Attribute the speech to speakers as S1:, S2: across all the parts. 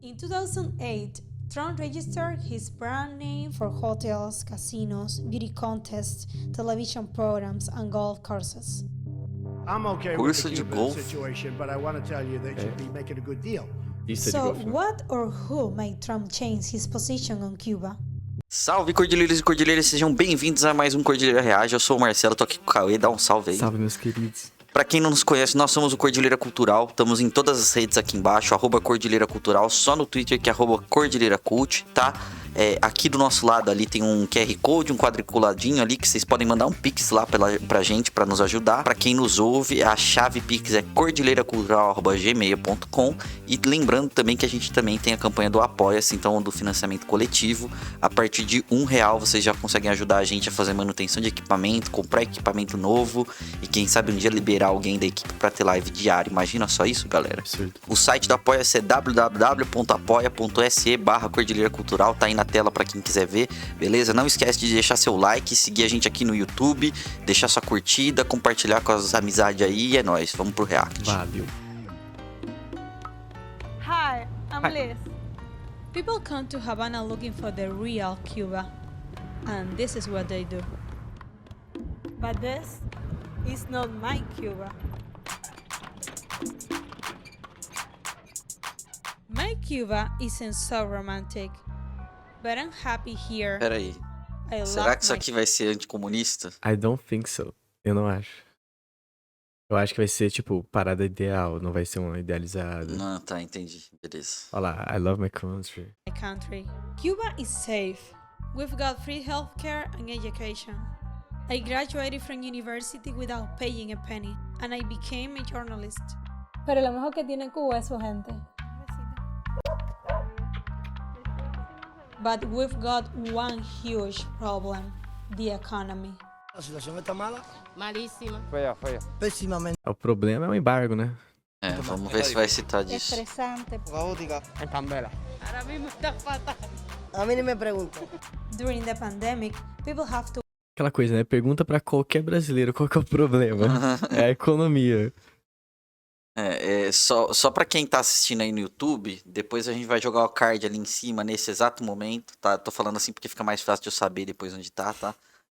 S1: In 2008, Trump registered his brand name for hotels, casinos, beauty contests, television programs, and golf courses.
S2: I'm okay with the Cuban situation, but I want to tell you they should be making a good deal.
S1: So, what or who made Trump change his position on Cuba?
S3: Salve, cordilheiros e cordilheiras, sejam bem-vindos a mais um Cordilheira Reage. Eu sou o Marcelo, tô aqui com o Cauê, dá um salve aí.
S4: Salve, meus queridos.
S3: Pra quem não nos conhece, nós somos o Cordilheira Cultural, estamos em todas as redes aqui embaixo, @Cordilheira Cultural, só no Twitter que é @Cordilheira Cult, tá? Aqui do nosso lado ali tem um QR Code, um quadriculadinho ali, que vocês podem mandar um Pix lá pra gente, pra nos ajudar. Pra quem nos ouve, a chave Pix é cordilheiracultural@gmail.com. E lembrando também que a gente também tem a campanha do Apoia-se, então do financiamento coletivo. A partir de R$1 vocês já conseguem ajudar a gente a fazer manutenção de equipamento, comprar equipamento novo e quem sabe um dia liberar alguém da equipe pra ter live diária. Imagina só isso, galera.
S4: Absurdo.
S3: O site do Apoia-se é www.apoia.se/Cordilheira Cultural, tá aí na tela pra quem quiser ver, beleza? Não esquece de deixar seu like, seguir a gente aqui no YouTube, deixar sua curtida, compartilhar com as amizades aí e é nóis, vamos pro react.
S4: Valeu.
S1: Hi, I'm Liz. People come to Havana looking for the real Cuba, and this is what they do. But this is not my Cuba. My Cuba isn't so romantic, but I'm happy here.
S3: Peraí, será que isso aqui vai ser anticomunista?
S4: I don't think so. Eu não acho. Eu acho que vai ser, tipo, parada ideal, não vai ser uma idealizada.
S3: Não, tá, entendi, beleza.
S4: Olha lá, I love my country.
S1: My country. Cuba is safe. We've got free healthcare and education. I graduated from university without paying a penny, and I became a journalist. Pero lo mejor que tiene Cuba es su gente. But we've got one huge problem, the economy.
S2: La situación está mala.
S5: Malísima.
S6: Fea.
S2: Pésimamente.
S4: O problema é o embargo, né?
S3: Vamos ver se vai citar disso.
S1: Estresante.
S2: Caótica.
S6: En candela.
S5: Ahora mismo está fatal.
S2: A mí ni me pregunta.
S1: During the pandemic, people have to
S4: Aquela coisa, né? Pergunta pra qualquer brasileiro qual que é o problema. É a economia.
S3: Só pra quem tá assistindo aí no YouTube, depois a gente vai jogar o card ali em cima, nesse exato momento, tá? Tô falando assim porque fica mais fácil de eu saber depois onde tá?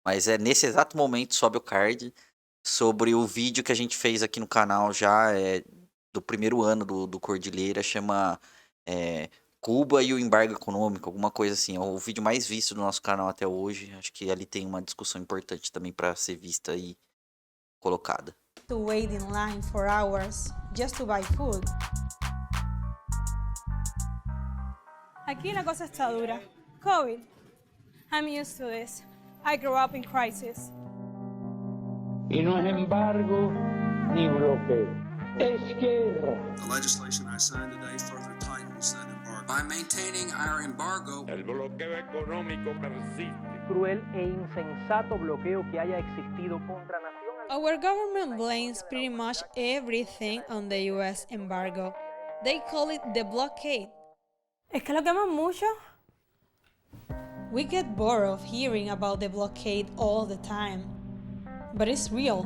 S3: Mas nesse exato momento sobe o card sobre o vídeo que a gente fez aqui no canal já do primeiro ano do Cordilheira, chama Cuba e o embargo econômico, alguma coisa assim. É o vídeo mais visto do nosso canal até hoje. Acho que ali tem uma discussão importante também pra ser vista e colocada.
S1: wait in line for hours just to buy food. Aquí la cosa está dura. COVID. I'm used to this. I grew up in crisis.
S7: Y no es embargo ni bloqueo, es guerra.
S8: The legislation I signed today further tightens that embargo. By maintaining our embargo,
S7: El bloqueo económico persiste.
S9: Cruel e insensato bloqueo que haya existido contra nación.
S1: Our government blames pretty much everything on the US embargo. They call it the blockade. Es que lo queman mucho. We get bored of hearing about the blockade all the time. But it's real.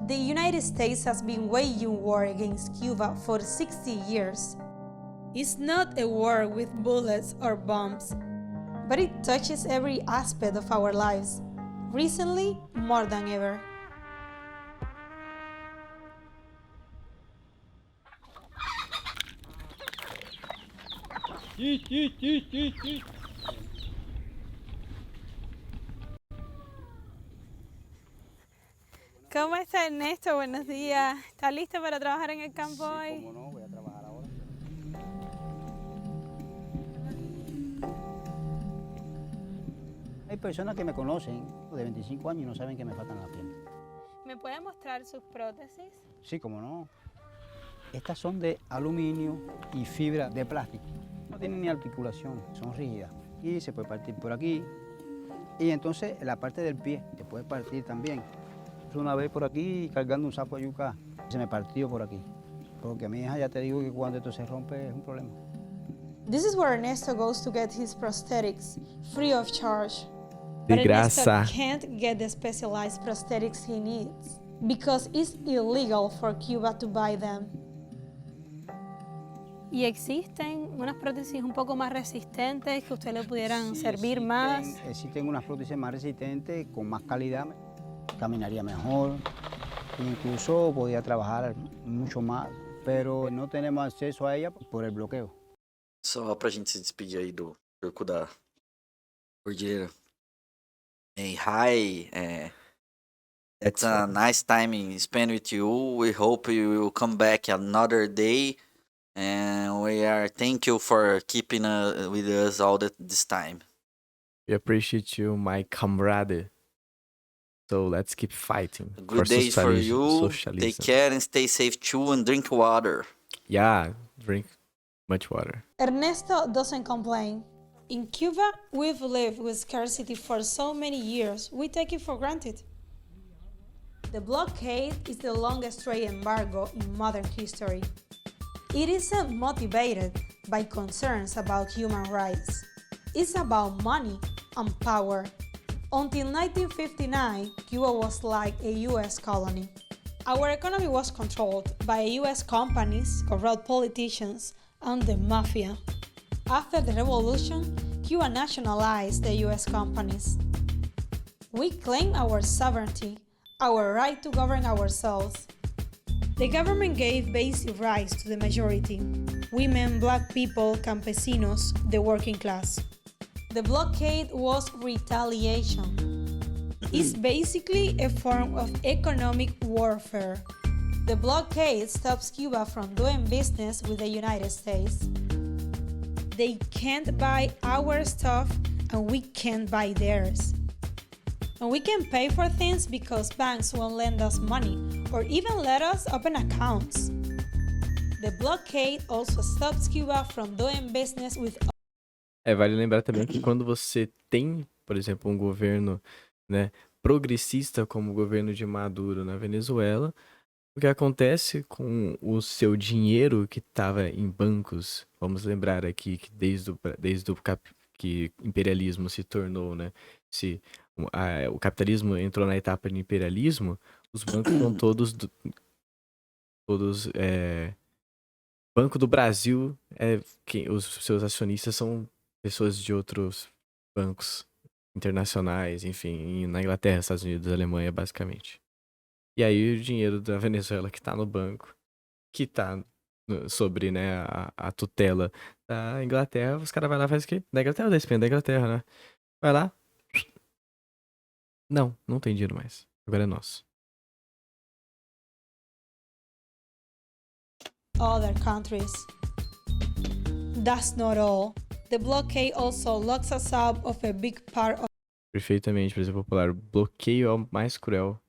S1: The United States has been waging war against Cuba for 60 years. It's not a war with bullets or bombs, but it touches every aspect of our lives. Recently, more than ever. ¿Cómo está Ernesto? Buenos días. ¿Está listo para trabajar en el campo hoy?
S6: Cómo no, voy a trabajar ahora.
S10: Hay personas que me conocen de 25 años y no saben que me faltan las piernas.
S1: ¿Me puede mostrar sus prótesis?
S10: Sí, cómo no. Estas son de aluminio y fibra de plástico. No tienen ni articulación, son rígidas. Y se puede partir por aquí. Y entonces la parte del pie se puede partir también. Una vez por aquí cargando un saco de yuca, se me partió por aquí. Porque a mi hija ya te digo que cuando esto se rompe es un problema.
S1: This is where Ernesto goes to get his prosthetics, free of charge.
S4: De
S1: But
S4: graça.
S1: Ernesto can't get the specialized prosthetics he needs because it's illegal for Cuba to buy them. ¿Y existen unas prótesis un poco más resistentes que ustedes le pudieran servir más?
S10: Existen unas prótesis más resistentes, con más calidad, caminaría mejor, incluso podía trabajar mucho más, pero no tenemos acceso a ella por el bloqueo.
S3: Só pra gente se despedir aí do perco da Cordilheira. Hey, hi, it's a nice time spent with you. We hope you will come back another day. And we are thank you for keeping with us all this time.
S4: We appreciate you, my comrade. So let's keep fighting.
S3: Good days for you.
S4: Socialism.
S3: Take care and stay safe too, and drink water.
S4: Yeah, drink much water.
S1: Ernesto doesn't complain. In Cuba, we've lived with scarcity for so many years, we take it for granted. The blockade is the longest trade embargo in modern history. It isn't motivated by concerns about human rights. It's about money and power. Until 1959, Cuba was like a US colony. Our economy was controlled by US companies, corrupt politicians, and the mafia. After the revolution, Cuba nationalized the US companies. We claim our sovereignty, our right to govern ourselves. The government gave basic rights to the majority: women, black people, campesinos, the working class. The blockade was retaliation. It's basically a form of economic warfare. The blockade stops Cuba from doing business with the United States. They can't buy our stuff and we can't buy theirs. And we can pay for things because banks won't lend us money or even let us open accounts. The blockade also stops Cuba from doing business with.
S4: Vale lembrar também que quando você tem, por exemplo, um governo, né, progressista como o governo de Maduro na Venezuela, o que acontece com o seu dinheiro que estava em bancos? Vamos lembrar aqui que desde o que imperialismo se tornou, né? O capitalismo entrou na etapa de imperialismo, os bancos são todos Banco do Brasil, os seus acionistas são pessoas de outros bancos internacionais, enfim, na Inglaterra, Estados Unidos, Alemanha, basicamente. E aí o dinheiro da Venezuela que tá no banco, que tá sobre, né, a tutela da Inglaterra, os caras vão lá e fazem o quê? Da Inglaterra ou da Espanha? Da Inglaterra, né? Vai lá. Não tem dinheiro mais. Agora é nosso.
S1: Other countries. That's not all. The blockade also locks us out of a big part of.
S4: Perfeitamente, por exemplo, popular. Bloqueio é o mais cruel.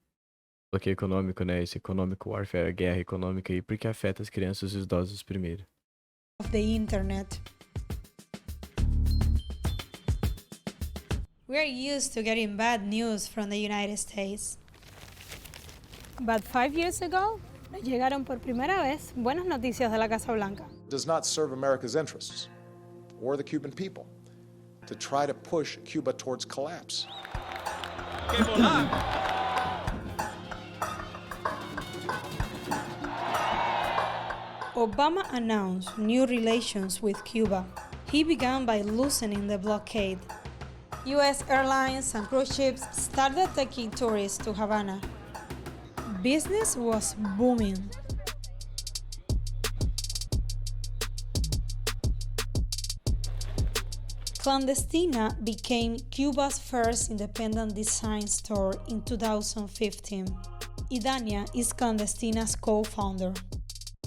S4: Bloqueio econômico, né? Esse econômico warfare, a guerra econômica aí, porque afeta as crianças e os idosos primeiro.
S1: Of the internet. We're used to getting bad news from the United States. But 5 years ago, nos llegaron por primera vez buenas noticias de la Casa Blanca.
S6: Does not serve America's interests or the Cuban people to try to push Cuba towards collapse.
S1: Obama announced new relations with Cuba. He began by loosening the blockade. US airlines and cruise ships started taking tourists to Havana. Business was booming. Clandestina became Cuba's first independent design store in 2015. Idania is Clandestina's co-founder.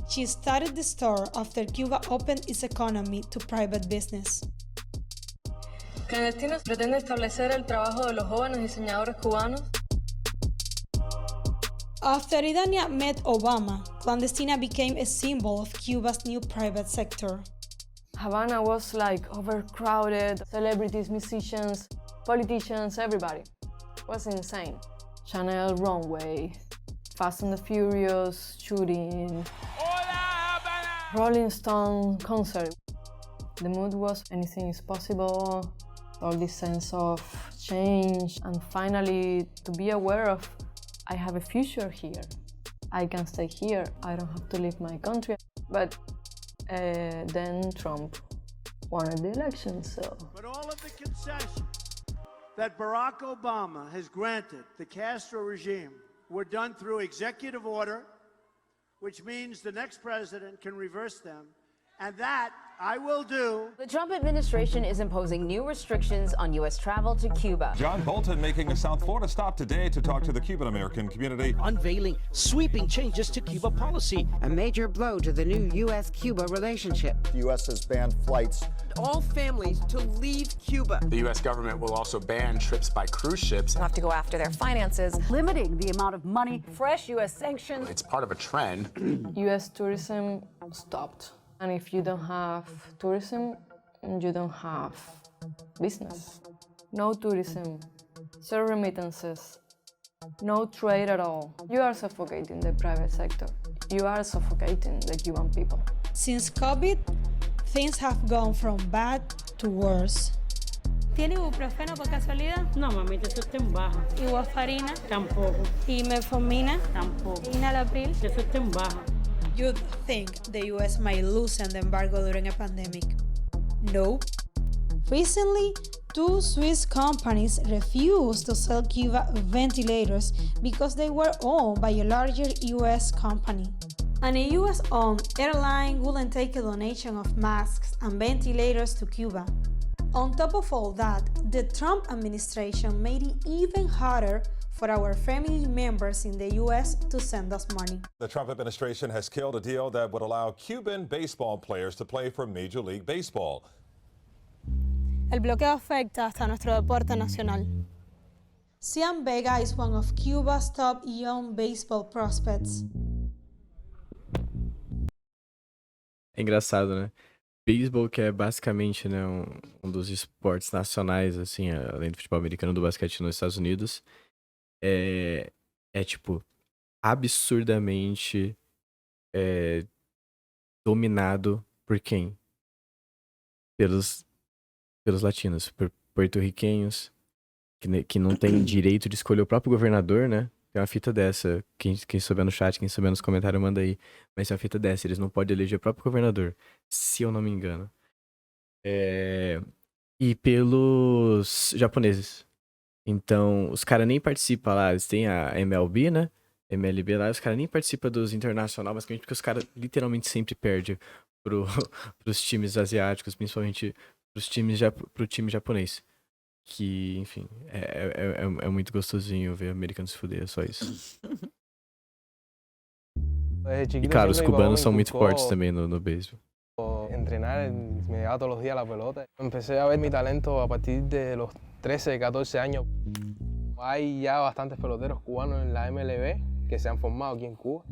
S1: She started the store after Cuba opened its economy to private business.
S11: Clandestina pretende establecer el trabajo de los jóvenes diseñadores cubanos.
S1: After Idania met Obama, Clandestina became a symbol of Cuba's new private sector.
S11: Havana was like overcrowded, celebrities, musicians, politicians, everybody. It was insane. Chanel runway, Fast and the Furious shooting, Rolling Stone concert. The mood was anything is possible, all this sense of change, and finally to be aware of I have a future here. I can stay here, I don't have to leave my country. But then Trump won the election, so.
S2: But all of the concessions that Barack Obama has granted the Castro regime were done through executive order, which means the next president can reverse them, and that I will do.
S12: The Trump administration is imposing new restrictions on U.S. travel to Cuba.
S13: John Bolton making a South Florida stop today to talk to the Cuban-American community.
S14: Unveiling sweeping changes to Cuba policy.
S15: A major blow to the new U.S.-Cuba relationship.
S6: The U.S. has banned flights.
S14: All families to leave Cuba.
S16: The U.S. government will also ban trips by cruise ships.
S17: They'll have to go after their finances.
S18: Limiting the amount of money.
S12: Fresh U.S. sanctions.
S16: It's part of a trend.
S11: U.S. tourism stopped. And if you don't have tourism, you don't have business. No tourism, zero remittances, no trade at all. You are suffocating the private sector. You are suffocating the Cuban people.
S1: Since COVID, things have gone from bad to worse.
S5: ¿Tiene ibuprofeno por casualidad?
S19: No, mamita, eso está en baja.
S5: ¿Y warfarina?
S19: Tampoco.
S5: ¿Y metformina?
S19: Tampoco.
S5: ¿Y enalapril?
S19: Eso está en baja.
S1: You'd think the US might loosen the embargo during a pandemic. Nope. Recently, 2 Swiss companies refused to sell Cuba ventilators because they were owned by a larger US company. And a US-owned airline wouldn't take a donation of masks and ventilators to Cuba. On top of all that, the Trump administration made it even harder for our family members in the U.S. to send us money.
S13: The Trump administration has killed a deal that would allow Cuban baseball players to play for Major League Baseball.
S1: El bloqueo afecta hasta nuestro deporte nacional. Cian Vega is one of Cuba's top young baseball prospects.
S4: É engraçado, né? Beisebol, que é basicamente, né, um dos esportes nacionais, assim, além do futebol americano, do basquete nos Estados Unidos, é tipo, absurdamente dominado por quem? Pelos latinos, por porto-riquenhos, que não tem direito de escolher o próprio governador, né? Tem uma fita dessa, quem souber no chat, quem souber nos comentários, manda aí. Mas tem uma fita dessa, eles não podem eleger o próprio governador, se eu não me engano. E pelos japoneses. Então, os caras nem participam lá, eles têm a MLB, né? MLB lá, os caras nem participam dos internacional, basicamente porque os caras literalmente sempre perdem pros times asiáticos, principalmente pro time japonês. Que, enfim, é muito gostosinho ver americanos se fuder, é só isso. E claro, os cubanos são muito fortes também no beisebol.
S20: Entrenar, me daba todos los días la pelota. Empecé a ver mi talento a partir de los 13, 14 años. Hay ya bastantes peloteros cubanos en la MLB que se han formado aquí en Cuba.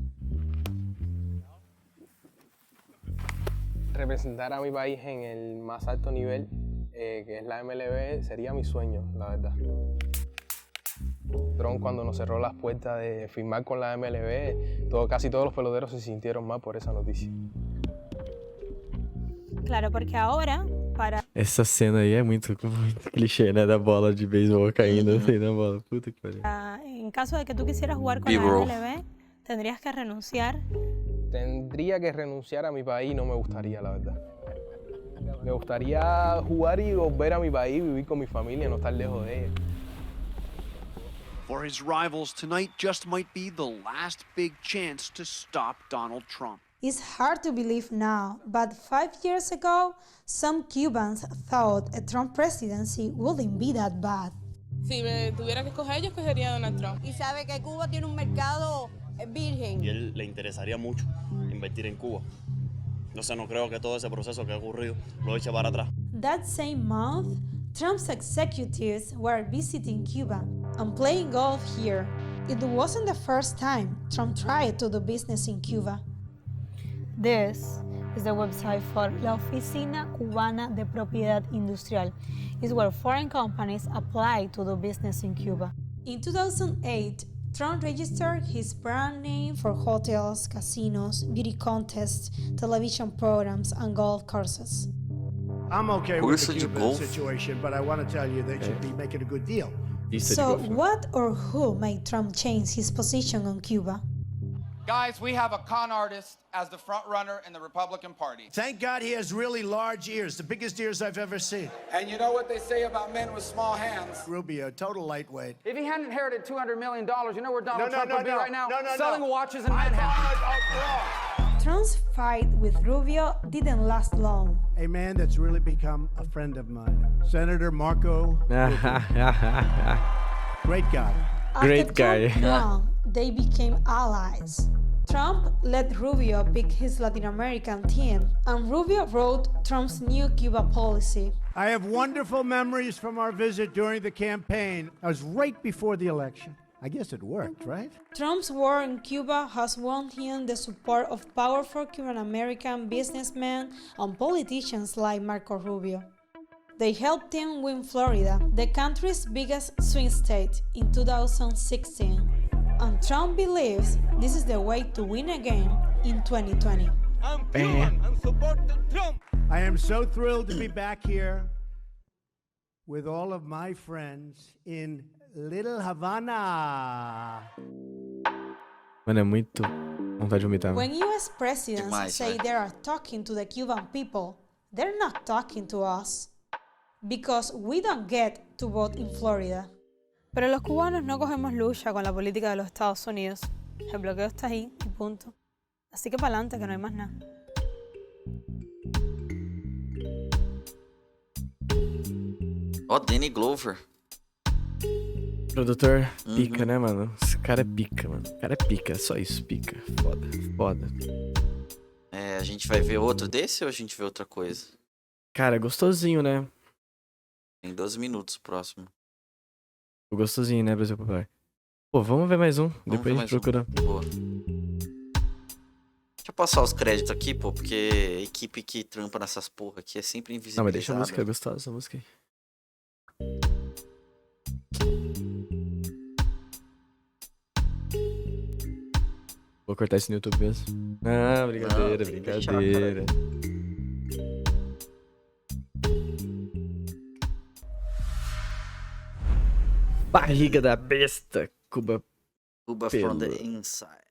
S20: Representar a mi país en el más alto nivel, que es la MLB, sería mi sueño, la verdad. Trump, cuando nos cerró las puertas de firmar con la MLB, casi todos los peloteros se sintieron mal por esa noticia.
S1: Claro, porque ahora, para...
S4: Essa cena aí é muito clichê, né? Da bola de beisebol caindo assim na bola. Puta que pariu.
S1: En caso de que tú quisieras jugar con la MLB, tendrías que renunciar.
S20: Tendría que renunciar a mi país, no me gustaría, la verdad. Me gustaría jugar y volver a mi país, vivir con mi familia, no estar lejos de ella.
S21: For his rivals, tonight just might be the last big chance to stop Donald Trump.
S1: It's hard to believe now, but 5 years ago, some Cubans thought a Trump presidency wouldn't be that bad.
S22: Si me tuviera que escoger, yo escogería a Donald Trump.
S23: Y sabe que Cuba tiene un mercado virgen.
S24: Y él le interesaría mucho invertir en Cuba. Entonces no creo que todo ese proceso que ha ocurrido lo eche para atrás.
S1: That same month, Trump's executives were visiting Cuba and playing golf here. It wasn't the first time Trump tried to do business in Cuba. This is the website for La Oficina Cubana de Propiedad Industrial. It's where foreign companies apply to do business in Cuba. In 2008, Trump registered his brand name for hotels, casinos, beauty contests, television programs, and golf courses.
S2: I'm okay with the Cuban situation, but I want to tell you they should be making a good deal.
S1: So what or who made Trump change his position on Cuba?
S7: Guys, we have a con artist as the front runner in the Republican Party.
S2: Thank God he has really large ears, the biggest ears I've ever seen.
S7: And you know what they say about men with small hands?
S2: Rubio, total lightweight.
S7: If he hadn't inherited $200 million, you know where Donald Trump would be right now?
S2: No.
S7: Selling watches in Manhattan.
S1: Trump's fight with Rubio didn't last long.
S2: A man that's really become a friend of mine, Senator Marco Rubio. Great guy.
S4: Great guy.
S1: After Trump won, they became allies. Trump let Rubio pick his Latin American team, and Rubio wrote Trump's new Cuba policy.
S2: I have wonderful memories from our visit during the campaign. I was right before the election. I guess it worked, right?
S1: Trump's war on Cuba has won him the support of powerful Cuban American businessmen and politicians like Marco Rubio. They helped him win Florida, the country's biggest swing state, in 2016. And Trump believes this is the way to win again in 2020.
S2: I'm Cuban and supporting Trump. I am so thrilled to be back here with all of my friends in Little Havana.
S4: Mano, é muito vontade de vomitar.
S1: When US presidents
S3: Demais,
S1: say
S3: né?
S1: they are talking to the Cuban people, they're not talking to us. Because we don't get to vote in Florida. Pero los cubanos no cogemos lucha con la política de los Estados Unidos. El bloqueo está ahí y punto. Así que para adelante, que no hay más nada.
S3: Ó, Danny Glover.
S4: Produtor pica, né, mano? Esse cara é pica, mano. O cara é pica, só isso, pica. Foda, foda.
S3: É, a gente vai ver outro desse ou a gente vê outra coisa?
S4: Cara, é gostosinho, né?
S3: Tem 12 minutos o próximo.
S4: Gostosinho, né, Brasil Popular? Pô, vamos ver mais um. Depois a gente procura.
S3: Boa. Deixa eu passar os créditos aqui, pô, porque a equipe que trampa nessas porra aqui é sempre invisibilizada.
S4: Não, mas deixa a música, é gostosa essa música aí. Vou cortar isso no YouTube mesmo. Ah, brincadeira,
S3: Não,
S4: brincadeira. Barriga da besta, Cuba
S3: Cuba
S4: pelo.
S3: from the inside.